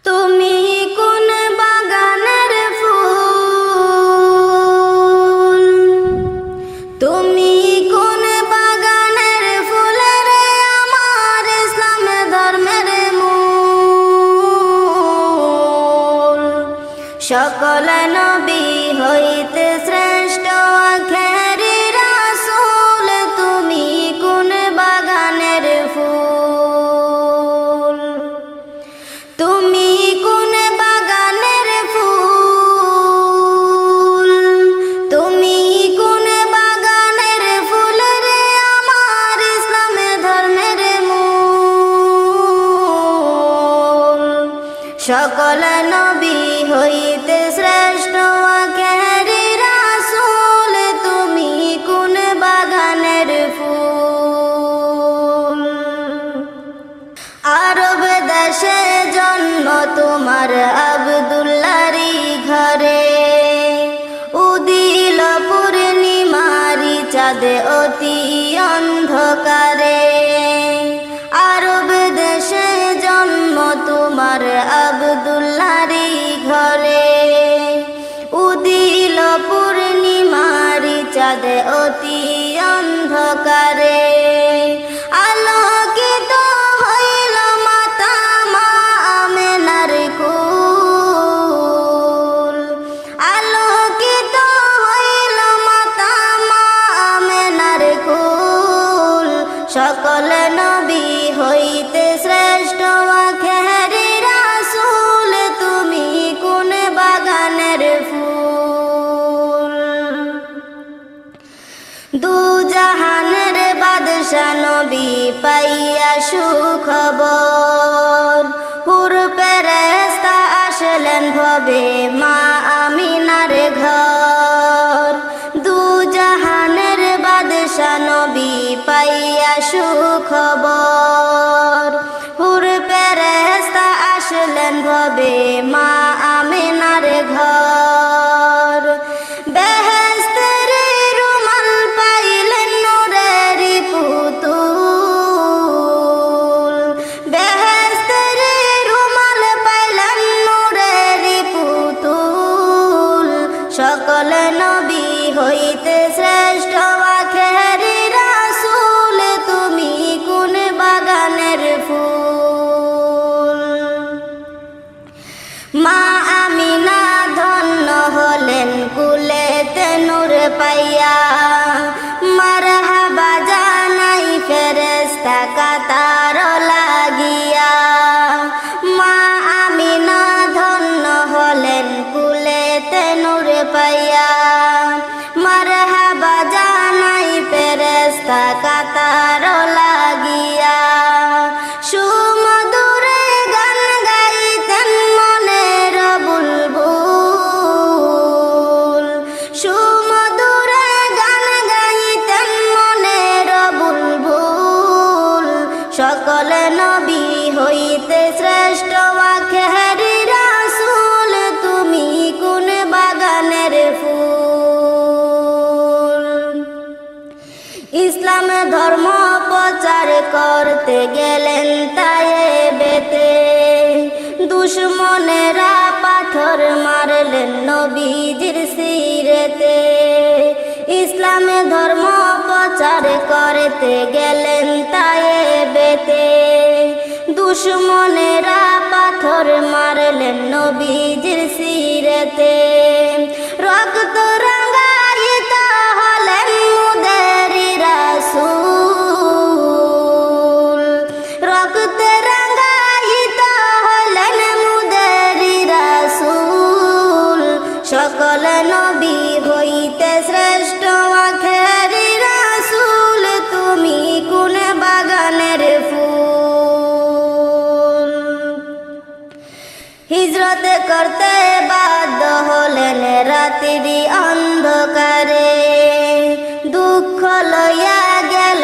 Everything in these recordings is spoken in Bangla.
তুমি কোন বাগানের ফুল, তুমি কোন বাগানের ফুলের আমার ইসলাম ধর্মের মূল। সকল নবী হইতে শ্রেষ্ঠ আখেরি রাসূল, তুমি কোন বাগানের ফুল, তুমি কোন বাগানের ফুল, তুমি কোন বাগানের ফুল রে আমার ইসলাম ধর্মের মূল। সকল নবী হইতে শ্রেষ্ঠ আখেরি রাসূল, তুমি কোন বাগানের ফুল। আরব দেশে জন্ম তোমার আব্দুল্লাহরই ঘরে, উদিল পূর্ণিমারি চাঁদে অতি অন্ধকারে। আরব দেশে জন্ম তোমার আব্দুল্লাহরই ঘরে, উদিল পূর্ণিমারি চাঁদে অতি অন্ধকারে। আলোকিত হইল মাতা মা আমেনার কুল, আলোকিত হইল মাতা মা আমেনার কুল। সকল নবী হইতে শ্রেষ্ঠ আখেরি রাসূল, তুমি কোন বাগানের ফুল। দু জাহানের বাদশা নবী পাইয়া সুখবর, হুর ফেরেশতা আসলেন ভবে মা আমিনার ঘর। দু জাহানের বাদশা নবী পাইয়া সুখবর, হুর ফেরেশতা আসলেন ভবে মা আমিনার ঘর। বেহেশতের রুমাল পাইলেন নূরেরি পুতুল, বেহেশতের রুমাল পাইলেন নূরেরি পুতুল। সকল নবী হইতে শ্রেষ্ঠ আখেরি রাসূল, তুমি কোন বাগানের ফুল। মা আমিনা ধন্য হলেন কুলেতে নূর পাইয়া, মারহাবা জানাই ফেরেশতা কাতার লাগিয়া। মা আমিনা ধন্য হলেন কুলেতে নূর পাইয়া, মারহাবা জানাই ফেরেশতা কাতার লাগিয়া। সুমধুরে গান গাইতেন মনের বুলবুল, সুমধুরে গান গাইতেন মনের বুলবুল। সকল নবী হইতে শ্রেষ্ঠ আখেরি রাসূল, তুমি কোন বাগানের ফুল। ইসলাম ধর্ম প্রচার করতে গেলেন তায়েবেতে, দুশমনেরা পাথর মারলেন নবীজির সিরেতে। ইসলাম ধর্ম প্রচার করতে গেলেন তায়েবেতে, দুশমনেরা পাথর মারলেন নবীজির সিরেতে। রক্ত রাঙ্গায়িত হলেন মুদেরি রাসূল, রক্ত রাঙ্গায়িত হলেন মুদেরি রাসূল। সকল নবী হইতে শ্রেষ্ঠ আখেরি রাসূল, তুমি কোন বাগানের ফুল। হিজরত করতে বাধ্য হলেন রাত্রি অন্ধকারে, দুঃখ লইয়া গেল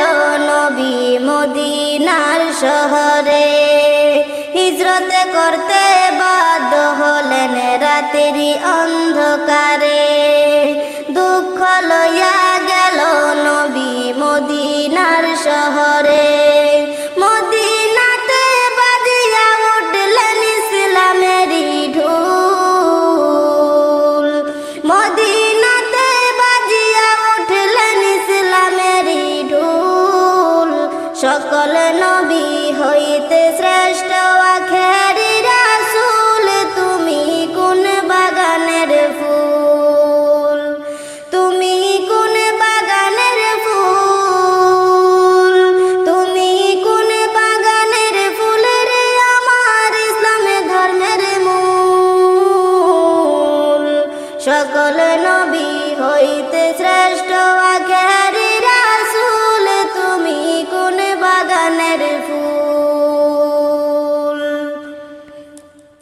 নবী মদিনার শহরে। হিজরত করতে বাধ্য হলেন রাত্রি অন্ধকারে, দুঃখ লইয়া গেল নবী মদিনার শহরে। মদিনাতে বাজিয়া উঠলেন ইসলামে সকল নবী হইতে শ্রেষ্ঠ আখেরি রাসূল, তুমি কোন বাগানের ফুল, তুমি কোন বাগানের ফুল, তুমি কোন বাগানের ফুল রে আমার ইসলামের ধর্মের মূল। সকল নবী হইতে শ্রেষ্ঠ আখেরি রাসূল, তুমি কোন বাগানের ফুল।